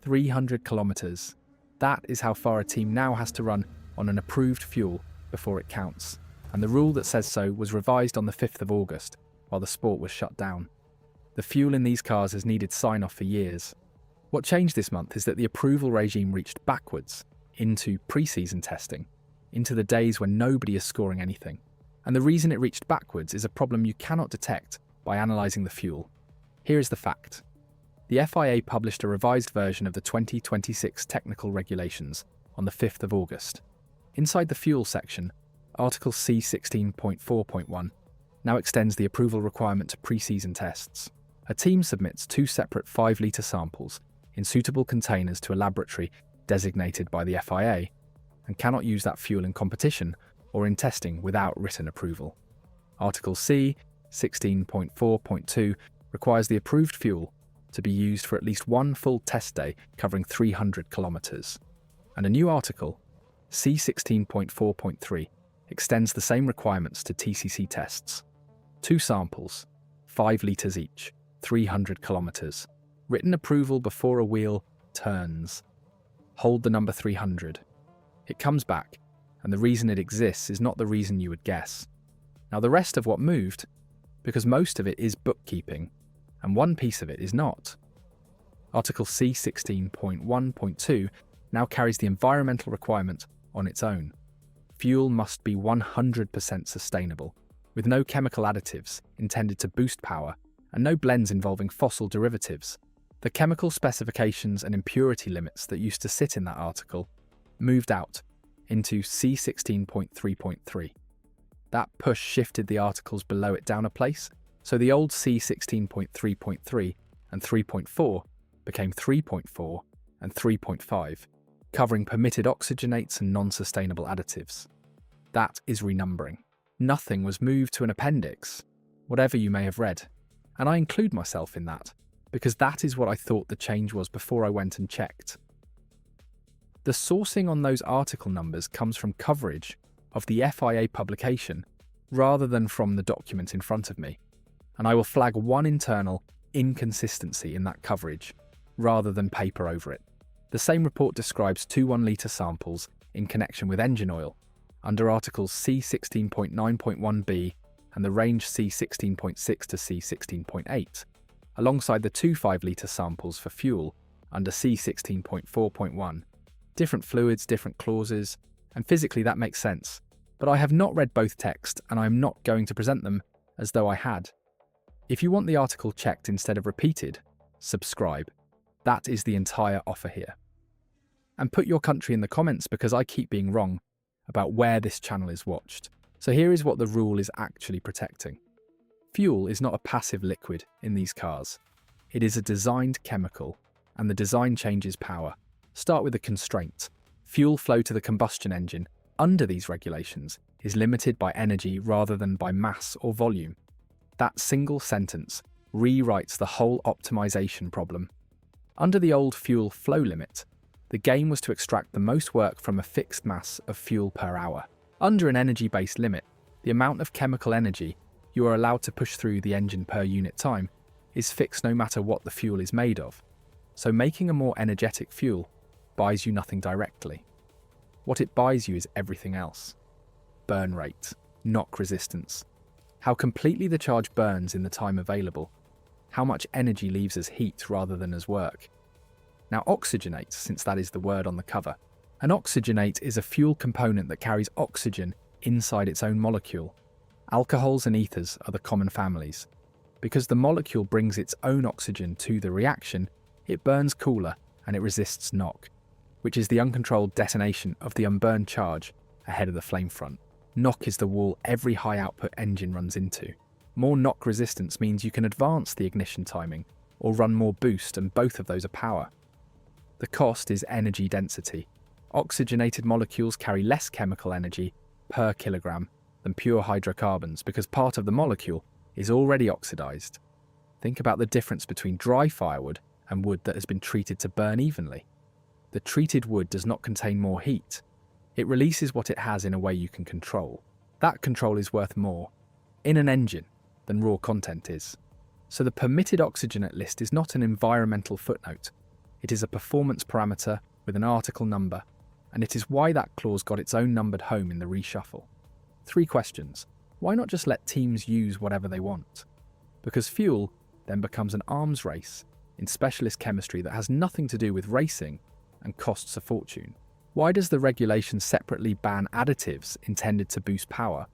300 kilometers. That is how far a team now has to run on an approved fuel before it counts. And the rule that says so was revised on the 5th of August, while the sport was shut down. The fuel in these cars has needed sign-off for years. What changed this month is that the approval regime reached backwards into pre-season testing, into the days when nobody is scoring anything. And the reason it reached backwards is a problem you cannot detect by analysing the fuel. Here is the fact. The FIA published a revised version of the 2026 technical regulations on the 5th of August. Inside the fuel section, Article C16.4.1 now extends the approval requirement to pre-season tests. A team submits 2 separate 5-litre samples in suitable containers to a laboratory designated by the FIA and cannot use that fuel in competition or in testing without written approval. Article C 16.4.2 requires the approved fuel to be used for at least one full test day covering 300 kilometres. And a new article, C 16.4.3, extends the same requirements to TCC tests. 2 samples, 5 litres each, 300 kilometres. Written approval before a wheel turns. Hold the number 300. It comes back, and the reason it exists is not the reason you would guess. Now the rest of what moved, because most of it is bookkeeping, and one piece of it is not. Article C 16.1.2 now carries the environmental requirement on its own. Fuel must be 100% sustainable, with no chemical additives intended to boost power, and no blends involving fossil derivatives. The chemical specifications and impurity limits that used to sit in that article moved out into C 16.3.3. That push shifted the articles below it down a place, so the old C 16.3.3 and 3.4 became 3.4 and 3.5, covering permitted oxygenates and non-sustainable additives. That is renumbering. Nothing was moved to an appendix, whatever you may have read, and I include myself in that, because that is what I thought the change was before I went and checked. The sourcing on those article numbers comes from coverage of the FIA publication rather than from the document in front of me, and I will flag one internal inconsistency in that coverage rather than paper over it. The same report describes 2 1-litre samples in connection with engine oil under Articles C 16.9.1b and the range C 16.6 to C 16.8, alongside the 2 5-litre samples for fuel under C 16.4.1. Different fluids, different clauses, and physically that makes sense, but I have not read both texts and I am not going to present them as though I had. If you want the article checked instead of repeated, subscribe. That is the entire offer here. And put your country in the comments because I keep being wrong about where this channel is watched. So here is what the rule is actually protecting. Fuel is not a passive liquid in these cars. It is a designed chemical, and the design changes power. Start with a constraint. Fuel flow to the combustion engine under these regulations is limited by energy rather than by mass or volume. That single sentence rewrites the whole optimisation problem. Under the old fuel flow limit, the game was to extract the most work from a fixed mass of fuel per hour. Under an energy-based limit, the amount of chemical energy you are allowed to push through the engine per unit time is fixed no matter what the fuel is made of. So making a more energetic fuel buys you nothing directly. What it buys you is everything else. Burn rate, knock resistance, how completely the charge burns in the time available, how much energy leaves as heat rather than as work. Now oxygenates, since that is the word on the cover. An oxygenate is a fuel component that carries oxygen inside its own molecule. Alcohols and ethers are the common families. Because the molecule brings its own oxygen to the reaction, it burns cooler and it resists knock, which is the uncontrolled detonation of the unburned charge ahead of the flame front. Knock is the wall every high-output engine runs into. More knock resistance means you can advance the ignition timing or run more boost, and both of those are power. The cost is energy density. Oxygenated molecules carry less chemical energy per kilogram than pure hydrocarbons because part of the molecule is already oxidized. Think about the difference between dry firewood and wood that has been treated to burn evenly. The treated wood does not contain more heat. It releases what it has in a way you can control. That control is worth more in an engine than raw content is. So the permitted oxygenate list is not an environmental footnote. It is a performance parameter with an article number, and it is why that clause got its own numbered home in the reshuffle. 3 questions. Why not just let teams use whatever they want? Because fuel then becomes an arms race in specialist chemistry that has nothing to do with racing and costs a fortune. Why does the regulation separately ban additives intended to boost power?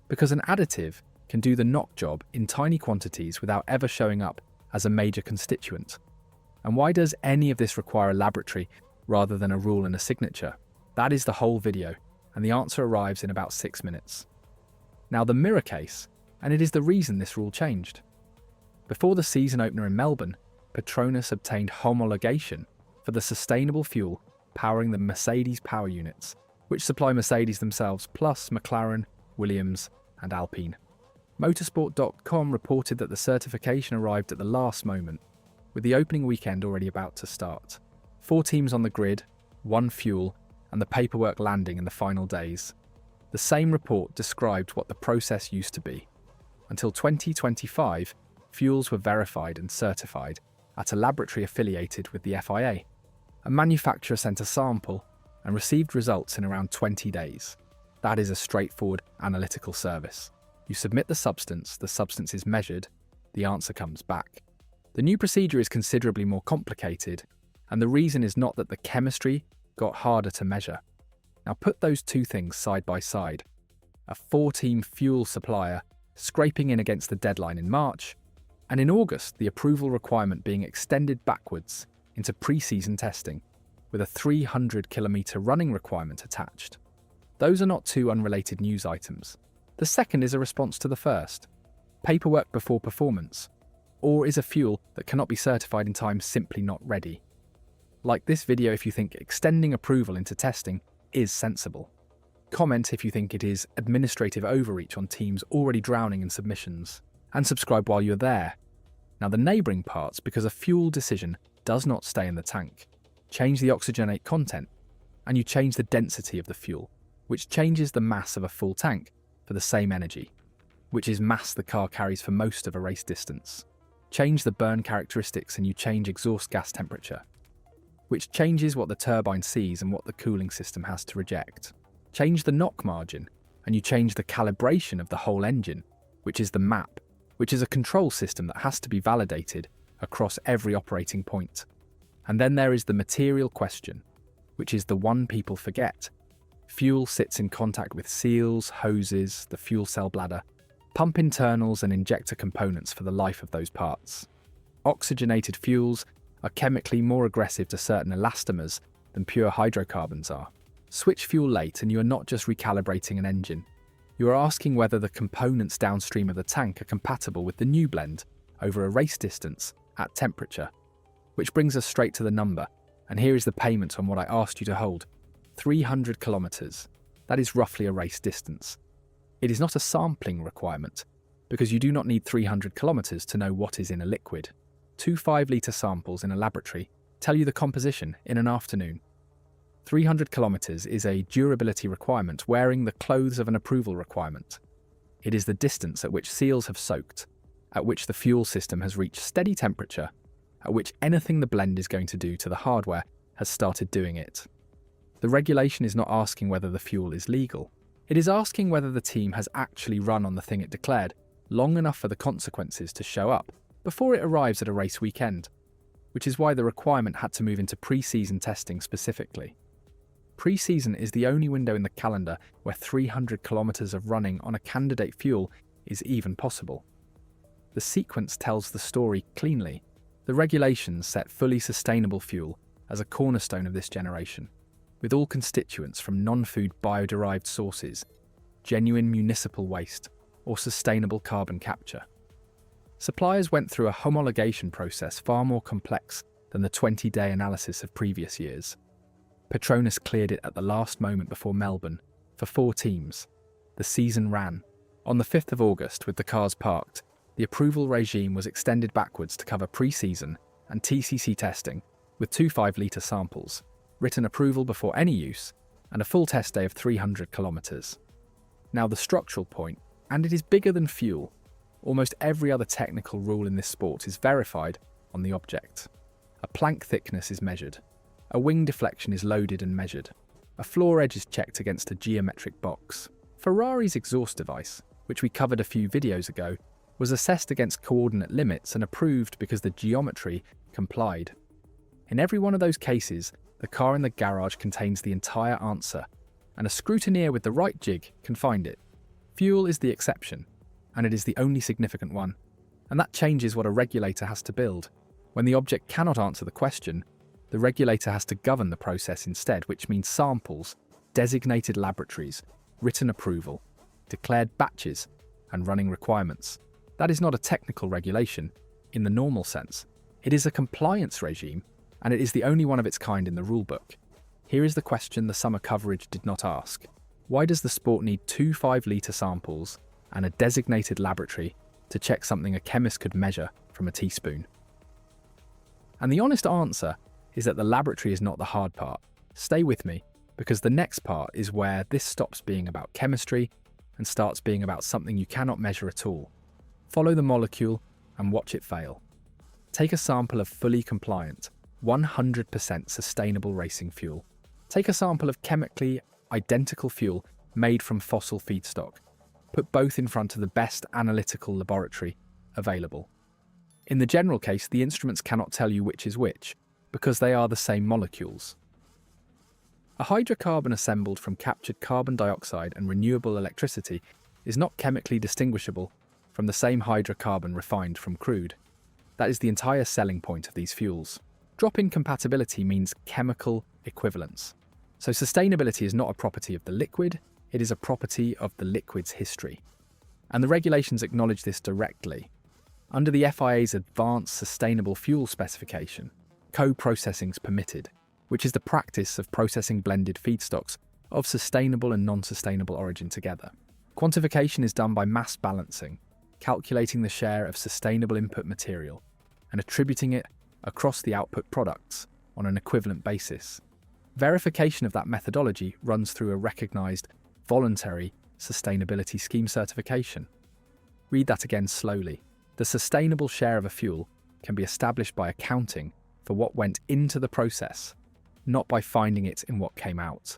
Because an additive can do the knock job in tiny quantities without ever showing up as a major constituent. And why does any of this require a laboratory rather than a rule and a signature? That is the whole video, and the answer arrives in about 6 minutes. Now the mirror case, and it is the reason this rule changed. Before the season opener in Melbourne, Petronas obtained homologation for the sustainable fuel powering the Mercedes power units, which supply Mercedes themselves plus McLaren, Williams and Alpine. Motorsport.com reported that the certification arrived at the last moment, with the opening weekend already about to start. 4 teams on the grid, 1 fuel, and the paperwork landing in the final days. The same report described what the process used to be. Until 2025, fuels were verified and certified at a laboratory affiliated with the FIA. A manufacturer sent a sample and received results in around 20 days. That is a straightforward analytical service. You submit the substance is measured, the answer comes back. The new procedure is considerably more complicated, and the reason is not that the chemistry got harder to measure. Now put those 2 things side by side. A 4-team fuel supplier scraping in against the deadline in March, and in August the approval requirement being extended backwards into pre-season testing, with a 300-kilometre running requirement attached. Those are not 2 unrelated news items. The second is a response to the first. Paperwork before performance. Or is a fuel that cannot be certified in time simply not ready? Like this video if you think extending approval into testing is sensible. Comment if you think it is administrative overreach on teams already drowning in submissions. And subscribe while you're there. Now the neighbouring parts, because a fuel decision does not stay in the tank. Change the oxygenate content, and you change the density of the fuel, which changes the mass of a full tank for the same energy, which is mass the car carries for most of a race distance. Change the burn characteristics and you change exhaust gas temperature, which changes what the turbine sees and what the cooling system has to reject. Change the knock margin, and you change the calibration of the whole engine, which is the map, which is a control system that has to be validated across every operating point. And then there is the material question, which is the one people forget. Fuel sits in contact with seals, hoses, the fuel cell bladder, pump internals and injector components for the life of those parts. Oxygenated fuels are chemically more aggressive to certain elastomers than pure hydrocarbons are. Switch fuel late and you are not just recalibrating an engine. You are asking whether the components downstream of the tank are compatible with the new blend over a race distance at temperature. Which brings us straight to the number, and here is the payment on what I asked you to hold. 300 kilometres. That is roughly a race distance. It is not a sampling requirement, because you do not need 300 kilometres to know what is in a liquid. 2 5-litre samples in a laboratory tell you the composition in an afternoon. 300 kilometres is a durability requirement wearing the clothes of an approval requirement. It is the distance at which seals have soaked, at which the fuel system has reached steady temperature, at which anything the blend is going to do to the hardware has started doing it. The regulation is not asking whether the fuel is legal. It is asking whether the team has actually run on the thing it declared long enough for the consequences to show up before it arrives at a race weekend, which is why the requirement had to move into pre-season testing specifically. Pre-season is the only window in the calendar where 300 kilometres of running on a candidate fuel is even possible. The sequence tells the story cleanly. The regulations set fully sustainable fuel as a cornerstone of this generation, with all constituents from non-food bio-derived sources, genuine municipal waste, or sustainable carbon capture. Suppliers went through a homologation process far more complex than the 20-day analysis of previous years. Petronas cleared it at the last moment before Melbourne for 4 teams. The season ran. On the 5th of August, with the cars parked, the approval regime was extended backwards to cover pre-season and TCC testing with 2 5-litre samples, written approval before any use, and a full test day of 300 kilometres. Now the structural point, and it is bigger than fuel. Almost every other technical rule in this sport is verified on the object. A plank thickness is measured. A wing deflection is loaded and measured. A floor edge is checked against a geometric box. Ferrari's exhaust device, which we covered a few videos ago, was assessed against coordinate limits and approved because the geometry complied. In every one of those cases, the car in the garage contains the entire answer, and a scrutineer with the right jig can find it. Fuel is the exception, and it is the only significant one, and that changes what a regulator has to build. When the object cannot answer the question, the regulator has to govern the process instead, which means samples, designated laboratories, written approval, declared batches, and running requirements. That is not a technical regulation in the normal sense. It is a compliance regime, and it is the only one of its kind in the rulebook. Here is the question the summer coverage did not ask. Why does the sport need 2 5-litre samples and a designated laboratory to check something a chemist could measure from a teaspoon? And the honest answer is that the laboratory is not the hard part. Stay with me, because the next part is where this stops being about chemistry and starts being about something you cannot measure at all. Follow the molecule and watch it fail. Take a sample of fully compliant, 100% sustainable racing fuel. Take a sample of chemically identical fuel made from fossil feedstock. Put both in front of the best analytical laboratory available. In the general case, the instruments cannot tell you which is which, because they are the same molecules. A hydrocarbon assembled from captured carbon dioxide and renewable electricity is not chemically distinguishable from the same hydrocarbon refined from crude. That is the entire selling point of these fuels. Drop-in compatibility means chemical equivalence. So sustainability is not a property of the liquid, it is a property of the liquid's history. And the regulations acknowledge this directly. Under the FIA's Advanced Sustainable Fuel Specification, co-processing is permitted, which is the practice of processing blended feedstocks of sustainable and non-sustainable origin together. Quantification is done by mass balancing, calculating the share of sustainable input material and attributing it across the output products on an equivalent basis. Verification of that methodology runs through a recognised voluntary sustainability scheme certification. Read that again slowly. The sustainable share of a fuel can be established by accounting for what went into the process, not by finding it in what came out.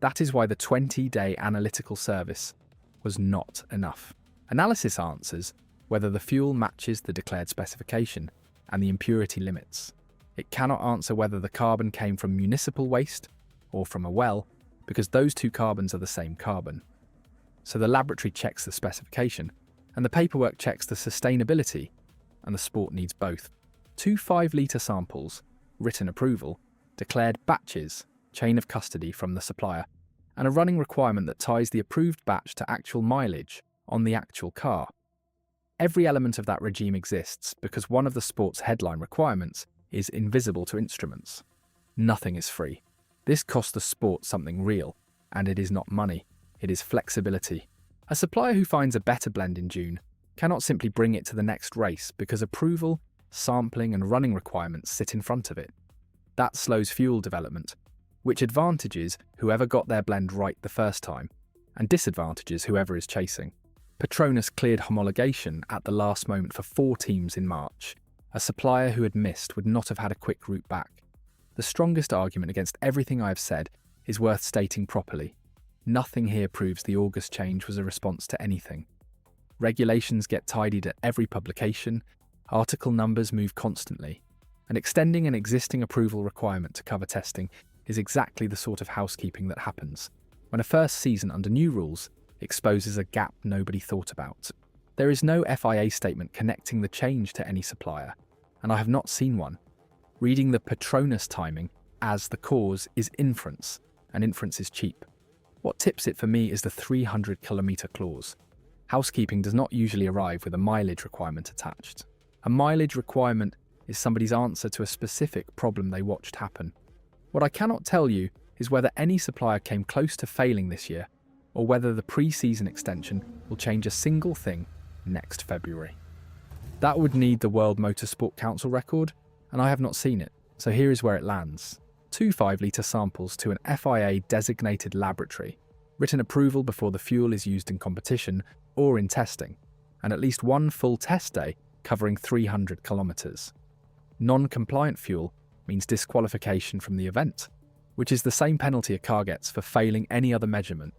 That is why the 20-day analytical service was not enough. Analysis answers whether the fuel matches the declared specification and the impurity limits. It cannot answer whether the carbon came from municipal waste or from a well, because those two carbons are the same carbon. So the laboratory checks the specification, and the paperwork checks the sustainability, and the sport needs both. 2 5-litre samples, written approval, declared batches, chain of custody from the supplier, and a running requirement that ties the approved batch to actual mileage on the actual car. Every element of that regime exists because one of the sport's headline requirements is invisible to instruments. Nothing is free. This costs the sport something real, and it is not money, it is flexibility. A supplier who finds a better blend in June cannot simply bring it to the next race because approval, sampling and running requirements sit in front of it. That slows fuel development, which advantages whoever got their blend right the first time, and disadvantages whoever is chasing. Petronas cleared homologation at the last moment for 4 teams in March. A supplier who had missed would not have had a quick route back. The strongest argument against everything I have said is worth stating properly. Nothing here proves the August change was a response to anything. Regulations get tidied at every publication, article numbers move constantly, and extending an existing approval requirement to cover testing is exactly the sort of housekeeping that happens when a first season under new rules exposes a gap nobody thought about. There is no FIA statement connecting the change to any supplier, and I have not seen one. Reading the Petronas timing as the cause is inference, and inference is cheap. What tips it for me is the 300-kilometre clause. Housekeeping does not usually arrive with a mileage requirement attached. A mileage requirement is somebody's answer to a specific problem they watched happen. What I cannot tell you is whether any supplier came close to failing this year, or whether the pre-season extension will change a single thing next February. That would need the World Motorsport Council record, and I have not seen it, so here is where it lands. 2 5-litre samples to an FIA-designated laboratory, written approval before the fuel is used in competition or in testing, and at least 1 full test day covering 300 kilometres. Non-compliant fuel means disqualification from the event, which is the same penalty a car gets for failing any other measurement.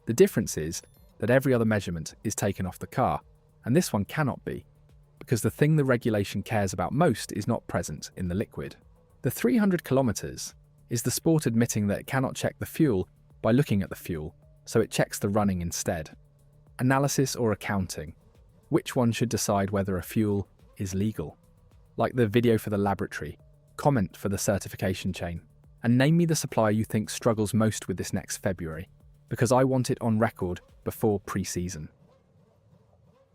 The difference is that every other measurement is taken off the car, and this one cannot be, because the thing the regulation cares about most is not present in the liquid. The 300 kilometers is the sport admitting that it cannot check the fuel by looking at the fuel, so it checks the running instead. Analysis or accounting? Which one should decide whether a fuel is legal? Like the video for the laboratory, comment for the certification chain, and name me the supplier you think struggles most with this next February, because I want it on record before pre-season.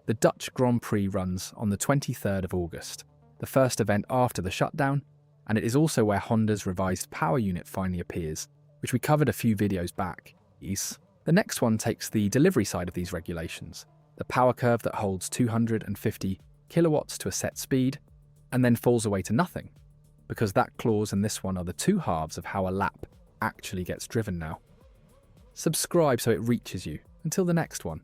The Dutch Grand Prix runs on the 23rd of August, the first event after the shutdown, and it is also where Honda's revised power unit finally appears, which we covered a few videos back. The next one takes the delivery side of these regulations, the power curve that holds 250 kilowatts to a set speed, and then falls away to nothing, because that clause and this one are the two halves of how a lap actually gets driven now. Subscribe so it reaches you. Until the next one.